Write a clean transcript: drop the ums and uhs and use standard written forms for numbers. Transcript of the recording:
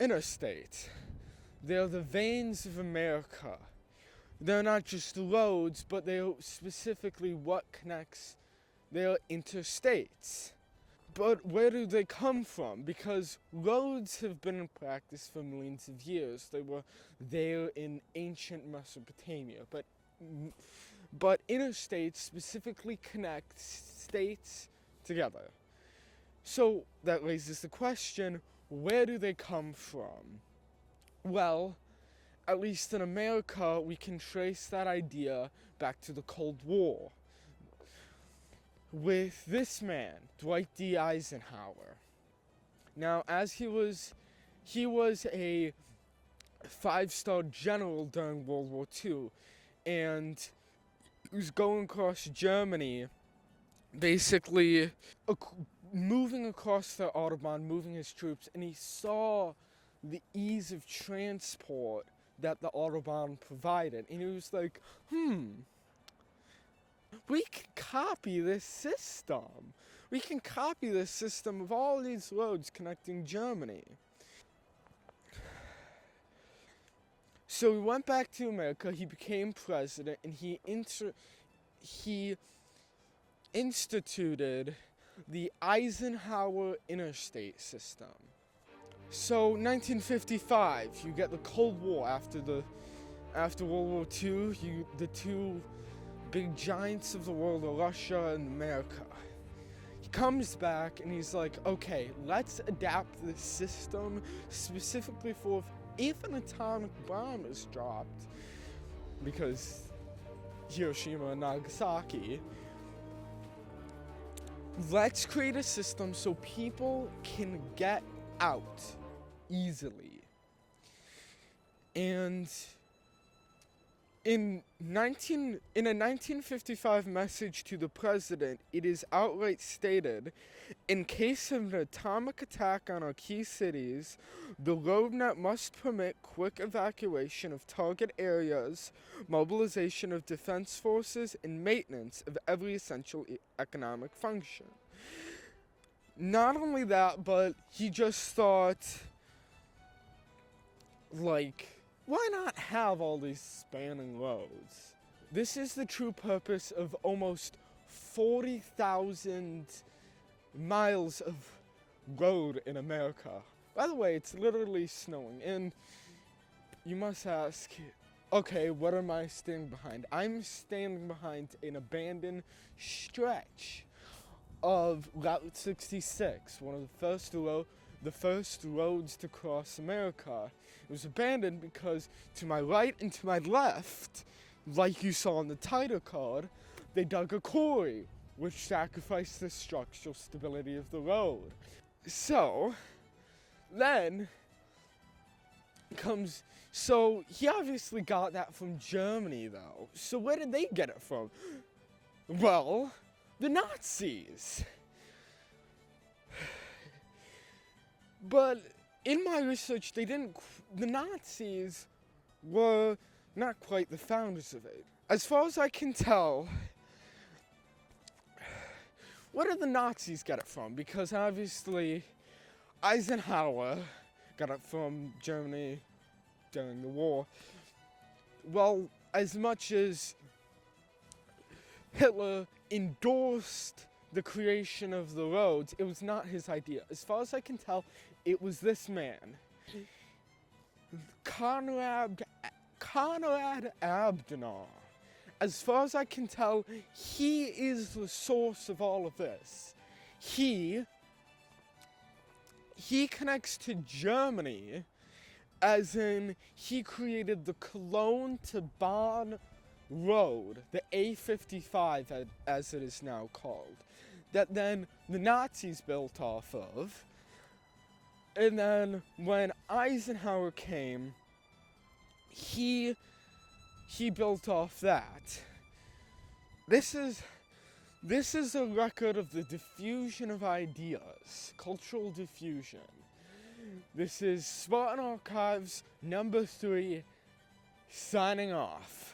interstates. They're the veins of America. They're not just roads, but they're specifically what connects. They're interstates. But where do they come from? Because roads have been in practice for millions of years. They were there in ancient Mesopotamia. But interstates specifically connect states together. So that raises the question, where do they come from? Well, at least in America, we can trace that idea back to the Cold War with this man, Dwight D. Eisenhower. Now, as he was a 5-star general during World War II, and he was going across Germany, basically moving across the Autobahn, moving his troops, and he saw the ease of transport that the Autobahn provided. And he was like, we can copy this system. We can copy this system of all these roads connecting Germany. So he went back to America, he became president, and he instituted the Eisenhower interstate system. So 1955, you get the Cold War after World War II. The two big giants of the world are Russia and America. He comes back and he's like, okay, let's adapt this system specifically for if an atomic bomb is dropped, because Hiroshima and Nagasaki, let's create a system so people can get out easily. And in a 1955 message to the president, it is outright stated, in case of an atomic attack on our key cities, the road net must permit quick evacuation of target areas, mobilization of defense forces, and maintenance of every essential economic function. Not only that, but he just thought, like, why not have all these spanning roads? This is the true purpose of almost 40,000 miles of road in America. By the way, it's literally snowing, and you must ask, okay, what am I standing behind? I'm standing behind an abandoned stretch of Route 66, one of the first roads to cross America. It was abandoned because to my right and to my left, like you saw on the title card, they dug a quarry, which sacrificed the structural stability of the road. So then so he obviously got that from Germany though. So where did they get it from? Well, the Nazis. But in my research, the Nazis were not quite the founders of it. As far as I can tell, where did the Nazis get it from? Because obviously, Eisenhower got it from Germany during the war. Well, as much as Hitler endorsed the creation of the roads, it was not his idea. As far as I can tell, it was this man, Conrad Adenauer. As far as I can tell, he is the source of all of this. He connects to Germany, as in he created the Cologne to Bonn road, the A55 as it is now called, that then the Nazis built off of. And then when Eisenhower came, he built off that. This is a record of the diffusion of ideas, cultural diffusion. This is Spartan Archives number 3, signing off.